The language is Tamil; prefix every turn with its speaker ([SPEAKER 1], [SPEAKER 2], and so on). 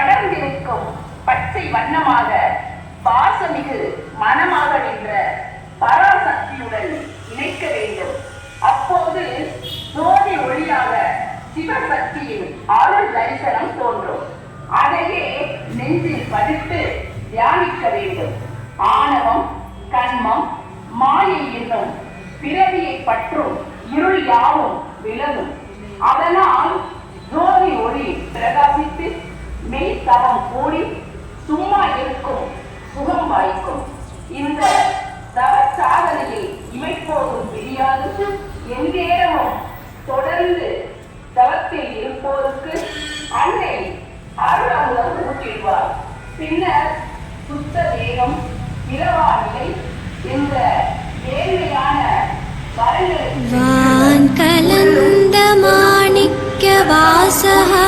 [SPEAKER 1] படர்ந்திருக்கும் பச்சை வண்ணமாக பாசமிகு மனமாக நின்ற பராசக்தியுடன் இணைக்க வேண்டும். அப்போது ஜோதி ஒளியாக சிவசக்தியின் அருள் தரிசனம் தோன்றும். அதையே நெஞ்சில் பதித்து தியானிக்க வேண்டும். ஆணவம், கண்மம், மாயை என்னும் பிறவியை பற்றும் இருள் யாவும் விலகும். அதனால் ஜோதி ஒளி பிரகாசித்து மெய் தவம் கூடி சும்மா இருக்கும் சுகம் வாய்க்கும். இந்த தவ சாதனையை இமைப்போதும் பிரியாது எந்நேரமும் தொடர்ந்து தவத்தில் இருப்போருக்கு அன்னை அருள் அமுதம் ஊற்றிடுவார். பின்னர் சுத்த தேகம், பிறவா நிலை என்ற ஏழ்மையான
[SPEAKER 2] வான் கலந்த மாணிக்க வாசகா